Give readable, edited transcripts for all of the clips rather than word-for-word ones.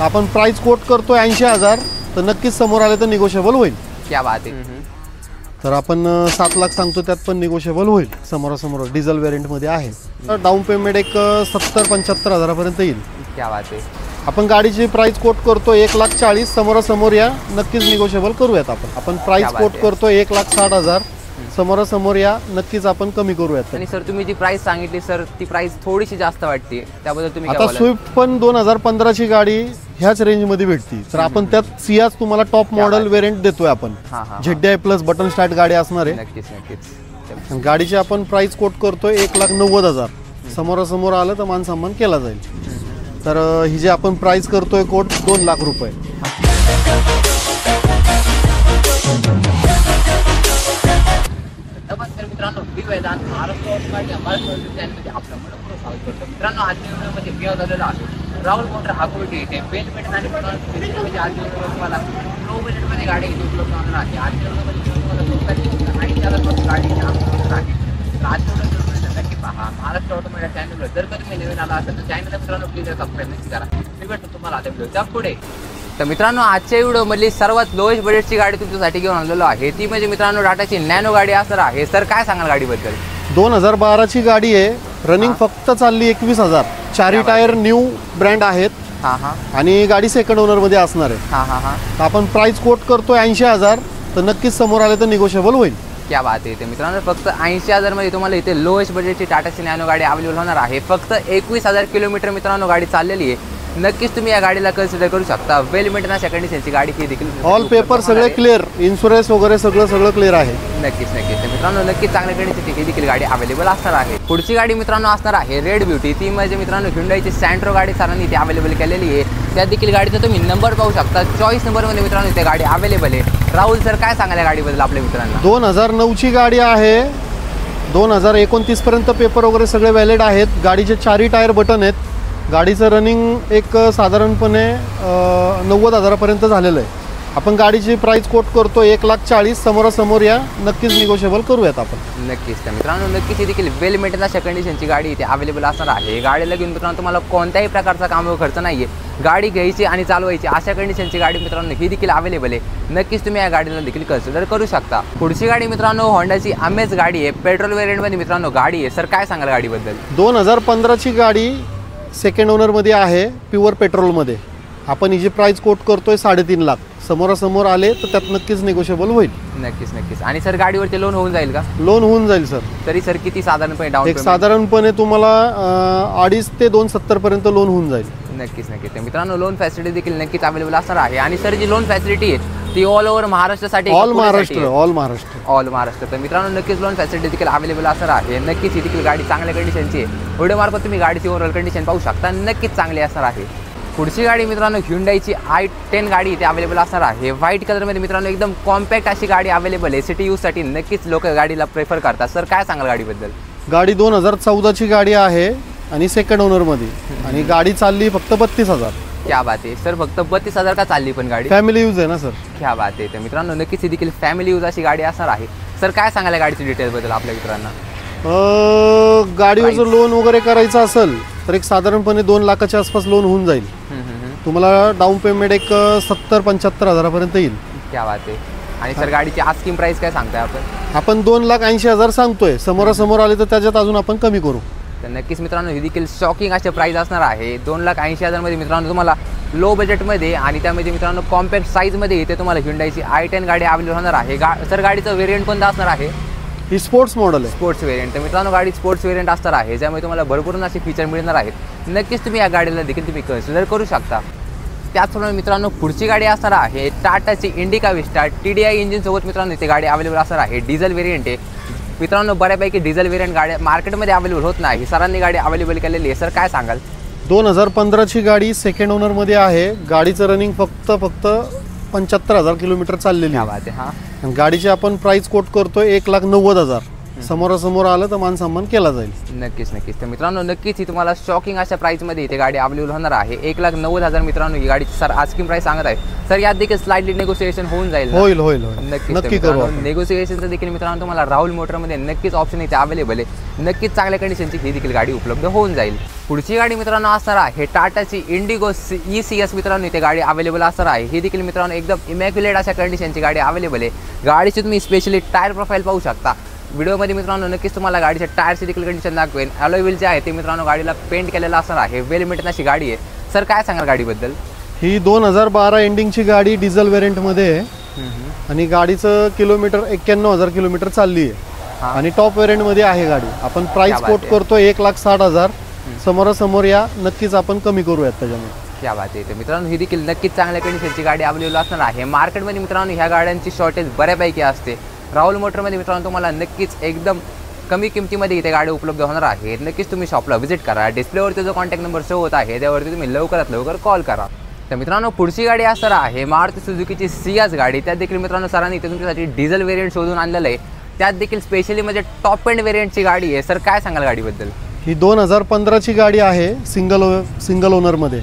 आपण price quote करतोय 80,000, तर नक्कीच समोर आले तर निगोशिएबल होईल. क्या बात आहे. तर आपण 7 लाख सांगतो, त्यात पण निगोशिएबल होईल. समोरासमोर डिझेल व्हेरियंटमध्ये आहे. तर डाऊन पेमेंट एक 70-75 हजारापर्यंत येईल. क्या बात आहे. आपण गाडीची प्राइस कोट करतो 1,40,000, समोरासमोर या, नक्कीच निगोशिएबल करूयात. आपण प्राइस कोट करतो 1,60,000, समोरासमोर या, नक्कीच आपण कमी करूयात. आणि सर तुम्ही जी प्राइस सांगितली सर, ती प्राइस थोडीशी जास्त वाटते, त्याबद्दल तुम्ही आता स्विफ्ट पण 2015 ची गाडी ह्याच रेंजमध्ये भेटती, तर आपण त्यात सियाज तुम्हाला टॉप मॉडेल व्हेरियंट देतोय. आपण ZDI+ बटन स्टार्ट गाडी असणार आहे. नक्कीच नक्कीच. गाडीची आपण प्राइस कोट करतोय 1,90,000, समोरासमोर आलं तर मान सन्मान केला जाईल. तर ही जी आपण प्राइस करतोय कोट 2 लाख रुपये. नमस्कार मित्रांनो, मी वेदांत महाराष्ट्र चॅनलमध्ये आपलं मनपूर्वक स्वागत करतो. मित्रांनो, आजच्या व्हिडिओमध्ये मी आलेलो आहे राहुल मोटर हाकोटी इथे पेन मेंटेन आणि म्हणजे आज तुम्हाला लो बजेटमध्ये गाडी उपलब्ध होणार आहे. आजच्या व्हिडिओमध्ये तुम्हाला स्वतःची आणि त्याला गाडी होणार आहे. तर आजच्या व्हिडिओ नक्की पहा. महाराष्ट्र ऑटोमोबाईल चॅनलवर जर कधी मी नवीन आला असेल तर चॅनलला मित्रांनो प्लीज सबस्क्राईब नक्की करा. मी भेटतो तुम्हाला आता व्हिडिओच्या पुढे. तर मित्रांनो, आजच्या व्हिडिओमधली सर्वात लोएस्ट बजेटची गाडी तुमच्यासाठी घेऊन आलेलो आहे. ती म्हणजे मित्रांनो टाटाची नॅनो गाडी असणार आहे. सर काय सांगाल गाडीबद्दल? 2012 ची गाडी आहे. रनिंग फक्त चालली 21,000. 4 टायर न्यू ब्रँड आहेत. आणि गाडी सेकंड ओनर मध्ये असणार आहे. आपण प्राइस कोट करतोय 80,000, तर नक्कीच समोर आले तर निगोशिएबल होईल. क्या बात आहे. मित्रांनो, फक्त 80,000 मध्ये तुम्हाला इथे लोएस्ट बजेटची टाटाची नॅनो गाडी अवेलेबल होणार आहे. फक्त 21,000 किलोमीटर मित्रांनो गाडी चाललेली आहे. नक्कीच तुम्ही या गाडीला कन्सिडर करू शकता. वेल मेंटेनन्स कंडिशनची गाडी ही देखील ऑल पेपर सगळे क्लिअर, इन्शुरन्स वगैरे सगळं क्लिअर आहे. नक्कीच नक्कीच. मित्रांनो, नक्कीच चांगल्या कंडिशनची ही देखील गाडी अवेलेबल असणार आहे. पुढची गाडी मित्रांनो असणार आहे रेड ब्युटी. ती म्हणजे मित्रांनो Hyundaiची सँट्रो गाडी सरांनी इथे अवेलेबल केलेली आहे. त्या देखील गाडीचा तुम्ही नंबर पाहू शकता. 24 नंबरमध्ये मित्रांनो इथे गाडी अवेलेबल आहे. राहुल सर काय सांगायला गाडीबद्दल आपल्या मित्रांना? 2009 ची गाडी आहे. 2029 पर्यंत पेपर वगैरे सगळे व्हॅलिड आहेत. गाडीचे 4 टायर बटन आहेत. गाडीचं रनिंग एक साधारणपणे 90,000पर्यंत झालेलं आहे. आपण गाडीची प्राइस कोट करतो 1,40,000, समोरासमोर या, नक्कीच निगोशिएबल करूयात आपण. नक्कीच. तर मित्रांनो, नक्कीच ही देखील वेल मेंटेनन्स कंडिशनची गाडी इथे अवेलेबल असणार आहे. गाडीला घेऊन मित्रांनो तुम्हाला कोणत्याही प्रकारचा काम खर्च नाही आहे. गाडी घ्यायची आणि चालवायची अशा कंडिशनची गाडी मित्रांनो ही देखील अवेलेबल आहे. नक्कीच तुम्ही या गाडीला देखील कन्सिडर करू शकता. पुढची गाडी मित्रांनो होंडाची अमेज गाडी आहे. पेट्रोल व्हेरियंटमध्ये मित्रांनो गाडी आहे. सर काय सांगाल गाडीबद्दल? 2015 ची गाडी सेकंड ओनरमध्ये आहे, प्युअर पेट्रोलमध्ये. आपण हिची प्राइस कोट करतोय 3.5 लाख. समोरासमोर आले तर त्यात नक्कीच निगोशिएबल होईल. नक्कीच नक्कीच. आणि सर गाडीवरती लोन होऊन जाईल का? लोन होऊन जाईल सर. तरी सर किती साधारणपणे डाऊन? एक साधारणपणे तुम्हाला 2.5 ते 2.70 पर्यंत लोन होऊन जाईल. नक्कीच नक्कीच. मित्रांनो, लोन फॅसिलिटी देखील नक्कीच अवेलेबल असणार आहे. आणि सर जी लोन फॅसिलिटी आहे ती ऑल ओव्हर महाराष्ट्रासाठी? ऑल महाराष्ट्र. तर मित्रांनो, नक्कीच लोन फॅसिलिटी देखील अवेलेबल असणार आहे. नक्कीच ही देखील गाडी चांगल्या कंडिशनची आहे. व्हिडिओ मार्फत तुम्ही गाडीची ओव्हरऑल कंडिशन पाहू शकता. नक्कीच चांगली असणार आहे. पुढची गाडी मित्रांनो Hyundaiची i10 गाडी इथे अवेलेबल असणार आहे. व्हाईट कलरमध्ये मित्रांनो एकदम कॉम्पॅक्ट अशी गाडी अवेलेबल आहे. सिटी यूजसाठी नक्कीच लोक गाडीला प्रेफर करतात. सर काय सांगाल गाडीबद्दल? गाडी 2014 ची गाडी आहे आणि सेकंड ओनरमध्ये. आणि गाडी चालली फक्त 32,000. क्या बात आहे सर. फक्त 32,000 का चालली पण गाडी? फॅमिली यूज आहे ना सर. क्या बात आहे. तर मित्रांनो, नक्कीच ही देखील फॅमिली यूज अशी गाडी असणार आहे. सर काय सांगायला गाडीची डिटेलबद्दल आपल्या मित्रांना? गाडीवर जर लोन वगैरे करायचं असेल तर एक साधारणपणे 2 लाखाच्या आसपास लोन होऊन जाईल. तुम्हाला डाऊन पेमेंट एक 70-75 हजारापर्यंत येईल. क्या बात आहे. आणि सर गाडीची आस्किंग प्राइस काय सांगताय आपण? 2,80,000 सांगतोय. समोरासमोर आले तर त्याच्यात अजून आपण कमी करू. तर नक्कीच मित्रांनो, ही देखील शॉकिंग असे प्राइस असणार आहे. 2,80,000 मध्ये मित्रांनो तुम्हाला लो बजेटमध्ये आणि त्यामध्ये मित्रांनो कॉम्पॅक्ट साईजमध्ये इथे तुम्हाला Hyundaiची i10 गाडी अवेलेबल होणार आहे. सर गाडीचं व्हेरियंट कोणतं असणार आहे? ही स्पोर्ट्स मॉडेल आहे. Sports variant. तर मित्रांनो, गाडी स्पोर्ट्स व्हेरियंट असणार आहे, ज्यामुळे तुम्हाला भरपूर असे फीचर मिळणार आहेत. नक्कीच तुम्ही या गाडीला देखील तुम्ही कन्सिडर करू शकता. त्याचप्रमाणे मित्रांनो, पुढची गाडी असणार आहे टाटाची इंडिका विस्टा. TDI इंजिनसोबत मित्रांनो इथे गाडी अवेलेबल असणार आहे. डिझेल व्हेरियंट आहे मित्रांनो. बऱ्यापैकी डिझेल व्हेरियंट गाड्या मार्केटमध्ये अवेलेबल होत नाही. सरांनी गाडी अवेलेबल केलेली आहे. सर काय सांगाल? 2015 ची गाडी सेकंड ओनरमध्ये आहे. गाडीचं रनिंग फक्त 75,000 किलोमीटर चाललेली आहे. आहे. गाडीची आपण प्राइस कोट करतोय 1,90,000. समोरासमोर आलं तर मान सन्मान केला जाईल. नक्कीच नक्कीच. तर मित्रांनो नक्कीच ही तुम्हाला शॉकिंग अशा प्राईसमध्ये इथे गाडी अवेलेबल होणार आहे. 1,90,000 मित्रांनो ही गाडीची सर आस्किंग प्राईस सांगत आहे. सर यात देखील स्लाइटली नेगोशिएशन होऊन जाईल. होईल होईल नक्की करू. नेगोशिएशनचं देखील मित्रांनो तुम्हाला राहुल मोटरमध्ये नक्कीच ऑप्शन इथे अवेलेबल आहे. नक्कीच चांगल्या कंडिशनची ही देखील गाडी उपलब्ध होऊन जाईल. पुढची गाडी मित्रांनो असणार आहे टाटाची इंडिगो ECS मित्रांनो इथे गाडी अवेलेबल असणार आहे. ही देखील मित्रांनो एकदम इमॅक्युलेट अशा कंडिशनची गाडी अवेलेबल आहे. गाडीची तुम्ही स्पेशली टायर प्रोफाईल पाहू शकता. व्हिडिओमध्ये मित्रांनो नक्कीच तुम्हाला गाडीच्या टायरची देखील कंडिशन दाखवेन. अलॉय व्हील जे आहे ते मित्रांनो गाडीला पेंट केलेलं असणार आहे. वेल मेंटेन अशी गाडी आहे. सर काय सांगाल गाडीबद्दल? ही 2012 एंडिंगची गाडी डिझेल व्हेरियंटमध्ये आहे आणि गाडीचं किलोमीटर 91,000 किलोमीटर चालली आहे आणि टॉप व्हेरियंटमध्ये आहे गाडी. आपण प्राइस कोट करतोय 1,60,000. समोरासमोर या, नक्कीच आपण कमी करूयात त्याच्यामध्ये. क्या बात आहे. तर मित्रांनो ही देखील नक्कीच चांगल्या कंडिशनची गाडी अवेलेबल असणार आहे. मार्केटमध्ये मित्रांनो ह्या गाड्यांची शॉर्टेज बऱ्यापैकी असते. राहुल मोटरमध्ये मित्रांनो तुम्हाला नक्कीच एकदम कमी किमतीमध्ये इथे गाडी उपलब्ध होणार आहे. नक्कीच तुम्ही शॉपला व्हिजिट करा. डिस्प्लेवरती जो कॉन्टॅक्ट नंबर शो होत आहे त्यावरती तुम्ही लवकरात लवकर कॉल करा. तर मित्रांनो पुढची गाडी असणार आहे मारुती सुझुकीची सियाज गाडी. त्यात देखील मित्रांनो सरांनी इथे तुमच्यासाठी डिझेल व्हेरियंट शोधून आणलेलं आहे. त्यात देखील स्पेशली म्हणजे टॉप एंड व्हेरियंटची गाडी आहे. सर काय सांगाल गाडीबद्दल? ही 2015ची गाडी आहे. सिंगल ओनरमध्ये.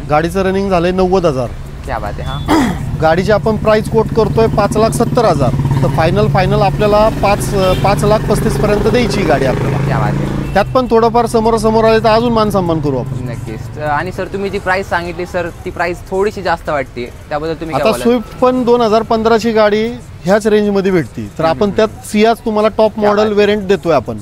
गाडीचं रनिंग झालंय 90,000. क्या बात आहे. हां गाडीची आपण प्राइस कोट करतोय 5,70,000. तर फायनल आपल्याला 5,35,000 पर्यंत द्यायची गाडी आपल्याला. क्या बात आहे. त्यात पण थोडंफार समोरासमोर आले तर अजून मान सन्मान करू आपण. नक्कीच. आणि सर तुम्ही जी प्राइस सांगितली सर ती प्राइस थोडीशी जास्त वाटते, त्याबद्दल तुम्ही आता स्विफ्ट पण 2015ची गाडी ह्याच रेंजमध्ये भेटती. तर आपण त्यात सियाज तुम्हाला टॉप मॉडेल व्हेरियंट देतोय आपण.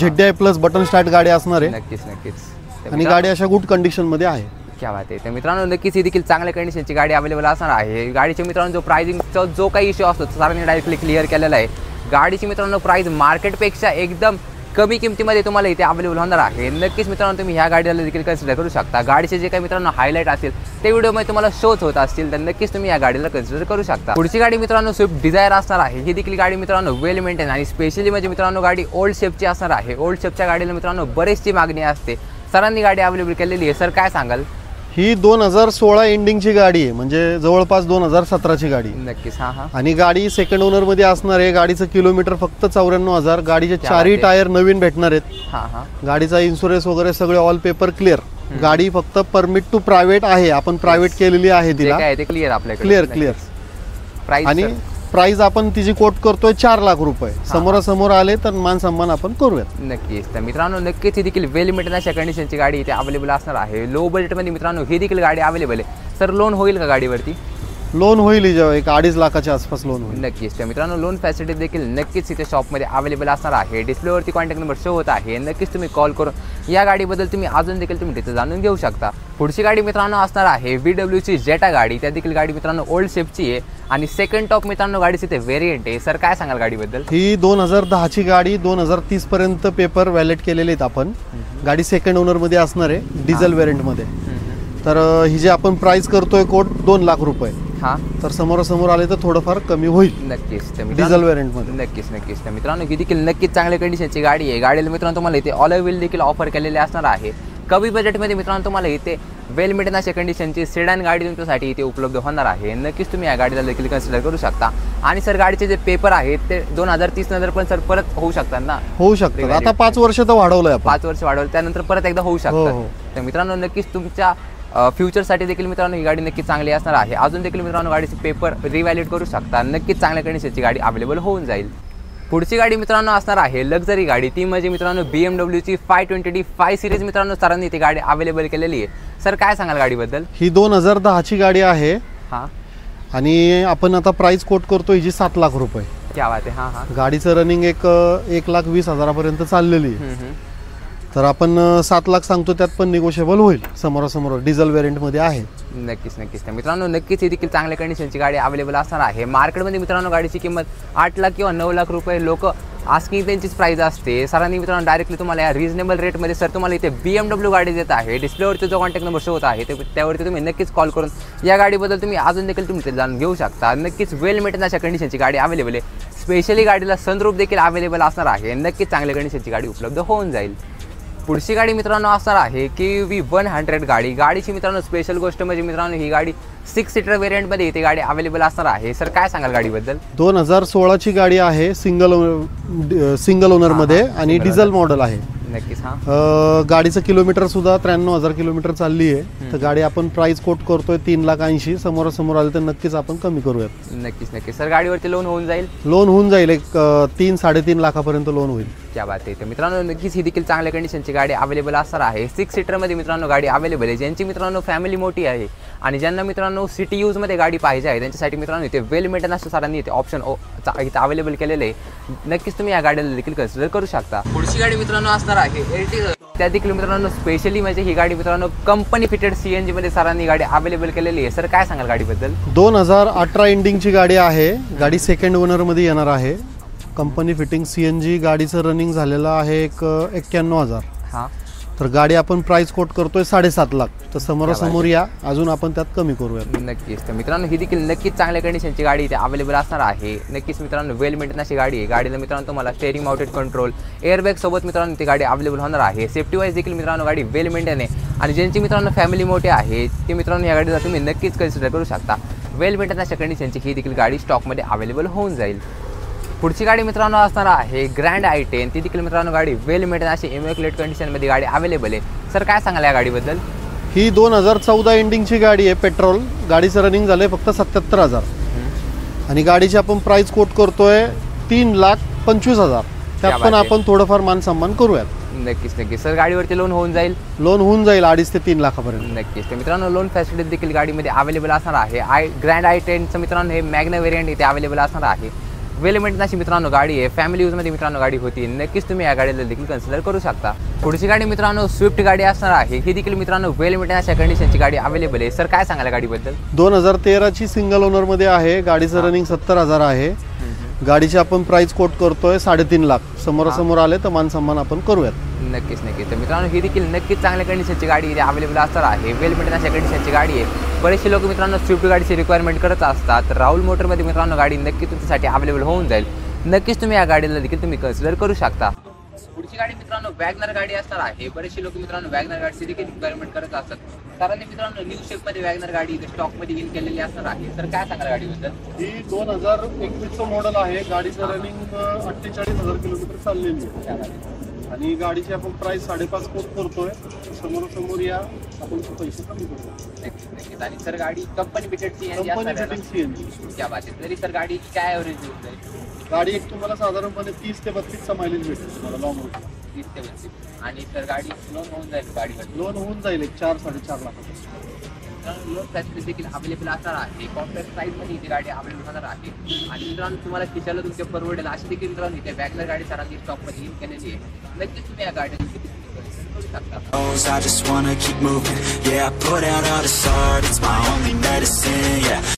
ZDI प्लस बटन स्टार्ट गाडी असणार आहे. नक्कीच नक्कीच. आणि गाडी अशा गुड कंडिशनमध्ये आहे. क्या बात आहे. तर मित्रांनो नक्कीच ही देखील चांगल्या कंडिशनची गाडी अवेलेबल असणार आहे. गाडीचे मित्रांनो जो प्राइसिंगचा जो काही इश्यू असतो सरांनी डायरेक्टली क्लिअर केलेला आहे. गाडीची मित्रांनो प्राइस मार्केटपेक्षा एकदम कमी किमतीमध्ये तुम्हाला इथे अवेलेबल होणार आहे. नक्कीच मित्रांनो तुम्ही ह्या गाडीला देखील कन्सिडर करू शकता. गाडीचे जे काही मित्रांनो हायलाईट असतील ते व्हिडिओमध्ये तुम्हाला शोच होत असतील तर नक्कीच तुम्ही या गाडीला कन्सिडर करू शकता. पुढची गाडी मित्रांनो स्विफ्ट डिझायर असणार आहे. ही देखील गाडी मित्रांनो वेल मेंटेन आणि स्पेशली म्हणजे मित्रांनो गाडी ओल्ड शेपची असणार आहे. ओल्ड शेपच्या गाडीला मित्रांनो बरेचशी मागणी असते. सरांनी गाडी अवेलेबल केलेली आहे. सर काय सांगाल? ही 2016 एंडिंगची गाडी आहे, म्हणजे जवळपास 2017ची गाडी. नक्कीच. हां आणि गाडी सेकंड ओनरमध्ये असणार आहे. गाडीचं किलोमीटर फक्त 94,000. गाडीचे 4ही टायर नवीन भेटणार आहेत. गाडीचा इन्शुरन्स वगैरे सगळे ऑल पेपर क्लिअर. गाडी फक्त परमिट टू प्रायव्हेट आहे. आपण प्रायव्हेट केलेली आहे तिला. क्लिअर आपल्याकडे क्लिअर. आणि प्राइस आपण तिची कोट करतोय 4 लाख रुपये. समोरासमोर आले तर मान सन्मान आपण करूयात. नक्कीच. तर मित्रांनो नक्कीच ही देखील वेल मेंटेन अशा कंडिशनची गाडी इथे अवेलेबल असणार आहे. लो बजेटमध्ये मित्रांनो ही देखील गाडी अवेलेबल आहे. सर लोन होईल का गाडीवरती? लोन होईल. एक 2.5 लाखाच्या आसपास लोन होईल. नक्कीच. तर मित्रांनो लोन फॅसिलिटी देखील नक्कीच इथे शॉपमध्ये अवेलेबल असणार आहे. डिस्प्लेवरती कॉन्टॅक्ट नंबर शो होत आहे. नक्कीच तुम्ही कॉल करून या गाडीबद्दल तुम्ही अजून देखील तुम्ही तिथे जाणून घेऊ शकता. पुढची गाडी मित्रांनो असणार आहे VWची जेटा गाडी. त्या देखील गाडी मित्रांनो ओल्ड शेपची आहे आणि सेकंड टॉप मित्रांनो गाडीची ते व्हेरियंट आहे. सर काय सांगाल गाडीबद्दल? ही 2010ची गाडी. 2030 पर्यंत पेपर व्हॅलिड केलेले आहेत आपण. गाडी सेकंड ओनरमध्ये असणार आहे डिझेल व्हेरियंटमध्ये. तर ही जे आपण प्राइस करतोय कोट 2 लाख रुपये. तर समोरासमोर आले तर थोडंफार कमी होईल. नक्कीच. डिझेल व्हेरियंटमध्ये. नक्कीच. तर मित्रांनो ही देखील नक्कीच चांगल्या कंडिशनची गाडी आहे. गाडीला मित्रांनो तुम्हाला इथे अलॉय व्हील देखील ऑफर केलेले असणार आहे. कमी बजेटमध्ये मित्रांनो तुम्हाला इथे वेल मेंटेन अशा कंडिशनची सेडान गाडी तुमच्यासाठी इथे उपलब्ध होणार आहे. नक्कीच तुम्ही या गाडीला देखील कन्सिडर करू शकता. आणि सर गाडीचे जे पेपर आहेत ते 2030 नंतर पण सर परत होऊ शकतात ना? होऊ शकतात. आता 5 वर्ष तर वाढवलंय. 5 वर्ष वाढवलं त्यानंतर परत एकदा होऊ शकतात. तर मित्रांनो नक्कीच तुमच्या फ्युचरसाठी देखील मित्रांनो ही गाडी नक्कीच चांगली असणार आहे. अजून देखील मित्रांनो गाडीचे पेपर रिव्हॅलिड करू शकता. नक्कीच चांगल्या कंडिशनची गाडी अवेलेबल होऊन जाईल. पुढची गाडी मित्रांनो असणार आहे लक्झरी गाडी. ती म्हणजे मित्रांनो BMWची 520D 5 सिरीज मित्रांनो सरांनी ती गाडी अवेलेबल केलेली आहे. सर काय सांगाल गाडीबद्दल? ही 2010ची गाडी आहे. आणि आपण आता प्राइस कोट करतो हिची 7 लाख रुपये. क्या बात आहे. गाडीचं रनिंग 1,20,000 पर्यंत चाललेली आहे. तर आपण 7 लाख सांगतो. त्यात पण निगोशिएबल होईल. समोरासमोर डिझेल व्हेरियंटमध्ये आहे. नक्कीच. तर मित्रांनो नक्कीच ही देखील चांगल्या कंडिशनची गाडी अवेलेबल असणार आहे. मार्केटमध्ये मित्रांनो गाडीची किंमत 8 लाख किंवा 9 लाख रुपये लोक आस्किंग त्यांचीच प्राइस असते. सरांनी मित्रांनो डायरेक्टली तुम्हाला या रिजनेबल रेटमध्ये सर तुम्हाला इथे BMW गाडी देत आहे. डिस्प्लेवरती जो कॉन्टॅक्ट नंबर शो होत आहे त्यावरती तुम्ही नक्कीच कॉल करून या गाडीबद्दल तुम्ही अजून देखील तुम्ही ते जाणून घेऊ शकता. नक्कीच वेल मेंटेन अशा कंडिशनची गाडी अवेलेबल आहे. स्पेशली गाडीला सनरूफ देखील अवेलेबल असणार आहे. नक्कीच चांगल्या कंडिशनची गाडी उपलब्ध होऊन जाईल. पुढची गाडी मित्रांनो असणार आहे KV100 गाडी. गाडीची मित्रांनो स्पेशल गोष्ट म्हणजे मित्रांनो ही गाडी 6 सीटर व्हेरियंटमध्ये इथे गाडी अवेलेबल असणार आहे. सर काय सांगाल गाडीबद्दल? 2016ची गाडी आहे, सिंगल ओनरमध्ये आणि डिझेल मॉडेल आहे. नक्कीच. गाडीचं किलोमीटर सुद्धा 93,000 किलोमीटर चालली आहे. तर गाडी आपण प्राइस कोट करतोय 3,80,000. समोरासमोर आले तर नक्कीच आपण कमी करूयात. नक्कीच. सर गाडीवरती लोन होऊन जाईल? लोन होऊन जाईल, एक 3-3.5 लाखापर्यंत लोन होईल. क्या बात आहे. तर मित्रांनो नक्कीच ही देखील चांगल्या कंडिशनची गाडी अवेलेबल असणार आहे. 6 सीटरमध्ये मित्रांनो गाडी अवेलेबल आहे. ज्यांची मित्रांनो फॅमिली मोठी आहे आणि ज्यांना मित्रांनो सिटी यूजमध्ये गाडी पाहिजे आहे त्यांच्यासाठी मित्रांनो इथे वेल मेंटेनन्स सरांनी इथे ऑप्शन इथे अवेलेबल केलेले आहे. नक्कीच तुम्ही या गाडीला देखील कन्सिडर करू शकता. पुढची गाडी मित्रांनो असणार आहे एर्टिगा. त्या देखील मित्रांनो स्पेशली म्हणजे ही गाडी मित्रांनो कंपनी फिटेड CNG मध्ये सरांनी गाडी अवेलेबल केलेली आहे. सर काय सांगाल गाडीबद्दल? 2018 एंडिंगची गाडी आहे. गाडी सेकंड ओनरमध्ये येणार आहे. Company fitting CNG. गाडीचं रनिंग झालेलं आहे एक 91,000. हां. तर गाडी आपण प्राइस कोट करतोय 7.5 लाख. तर समोरासमोर या, अजून आपण त्यात कमी करूयात. नक्कीच. तर मित्रांनो ही देखील नक्कीच चांगल्या कंडिशनची गाडी इथे अवेलेबल असणार आहे. नक्कीच मित्रांनो वेल मेंटेनन्सची गाडी आहे. गाडीला मित्रांनो तुम्हाला स्टेअरिंग माउंटेड कंट्रोल एअरबॅग सोबत मित्रांनो ती गाडी अवेलेबल होणार आहे. सेफ्टी वाईज देखील मित्रांनो गाडी वेल मेंटेन आहे आणि ज्यांची मित्रांनो फॅमिली मोठी आहे ते मित्रांनो या गाडीला तुम्ही नक्कीच कन्सिडर करू शकता. वेल मेंटेनन्सच्या कंडिशनची ही देखील गाडी स्टॉकमध्ये अवेलेबल होऊन जाईल. पुढची गाडी मित्रांनो असणार आहे ग्रँड i10. ती देखील मित्रांनो गाडी वेल मेंटेन अशी इमॅक्युलेट कंडिशनमध्ये गाडी अवेलेबल आहे. सर काय सांगाल या गाडीबद्दल? ही 2014 एंडिंगची गाडी आहे, पेट्रोल. गाडीचं रनिंग झालंय फक्त 77,000 आणि गाडीची आपण प्राइस कोट करतोय 3,25,000. त्यात पण आपण थोडंफार मान सन्मान करूयात. नक्कीच. सर गाडीवरती लोन होऊन जाईल? लोन होऊन जाईल 2.5 ते 3 लाखापर्यंत. नक्कीच. तर मित्रांनो लोन फॅसिलिटी देखील गाडीमध्ये अवेलेबल असणार आहे. ग्रँड i10चं मित्रांनो हे मॅग्ना व्हेरियंट इथे अवेलेबल असणार आहे. वेल मेंटेन अशी मित्रांनो गाडी आहे, फॅमिली यूजमध्ये मित्रांनो गाडी होती. नक्कीच तुम्ही या गाडीला देखील कन्सिडर करू शकता. पुढची गाडी मित्रांनो स्विफ्ट गाडी असणार आहे. ही देखील मित्रांनो वेल मेंटेन अशा कंडिशनची गाडी अवेलेबल आहे. सर काय सांगाल गाडीबद्दल? 2013ची सिंगल ओनरमध्ये आहे. गाडीचं रनिंग 70,000 आहे. गाडीची आपण प्राइस कोट करतोय 3.5 लाख. समोरासमोर आले तर मान सन्मान आपण करूयात. नक्कीच. तर मित्रांनो ही देखील नक्कीच चांगल्या कंडिशनची गाडी इथे अवेलेबल असणार आहे. वेल मेंटेन अशा कंडिशनची गाडी आहे. बरेचसे लोक मित्रांनो स्विफ्ट गाडीची रिक्वायरमेंट करत असतात. तर राहुल मोटरमध्ये मित्रांनो गाडी नक्की तुमच्यासाठी अवेलेबल होऊन जाईल. नक्कीच तुम्ही या गाडीला देखील तुम्ही कन्सिडर करू शकता. पुढची गाडी मित्रांनो वॅगनर गाडी असणार आहे. बरेचसे लोक मित्रांनो वॅगनर गाडीची देखील रिक्वायरमेंट करत असतात. कारण मित्रांनो न्यू शेपमध्ये वॅगनर गाडी इथे स्टॉकमध्ये इन केलेली असणार आहे. तर काय सांगाल गाडीबद्दल? ही 2021चं मॉडेल आहे. गाडीचं रनिंग 48,000 किलोमीटर चाललेली आहे आणि गाडीची आपण प्राइस 5.5 कोट करतोय. समोरासमोर या, आपण पैसे कमी करू. नक्कीच. आणि सर गाडी कंपनी फिटेड CNG. क्या बात आहे. तरी सर गाडी काय ॲव्हरेज देऊन जाईल? गाडी एक तुम्हाला साधारणपणे 30 ते 32चा मायलेज भेटेल तुम्हाला लॉंग रूट. 30 ते 32. आणि सर गाडी लोन होऊन जाईल गाडीवर? लोन होऊन जाईल एक 4-4.5 लाखापर्यंत. लोन फॅसिलिटी देखील अवेलेबल असणार आहे. कॉम्पॅक्ट साईजमध्ये इथे गाडी अवेलेबल होणार आहे. आणि मित्रांनो तुम्हाला खिशाला तुमच्या परवडेल अशी देखील मित्रांनो इथे वॅगनर गाडी सरांनी स्टॉकमध्ये इन केलेली आहे. नक्कीच तुम्ही या गाडीला करू शकता. I just wanna keep moving. Yeah, I put out all this art. It's my only medicine. Yeah.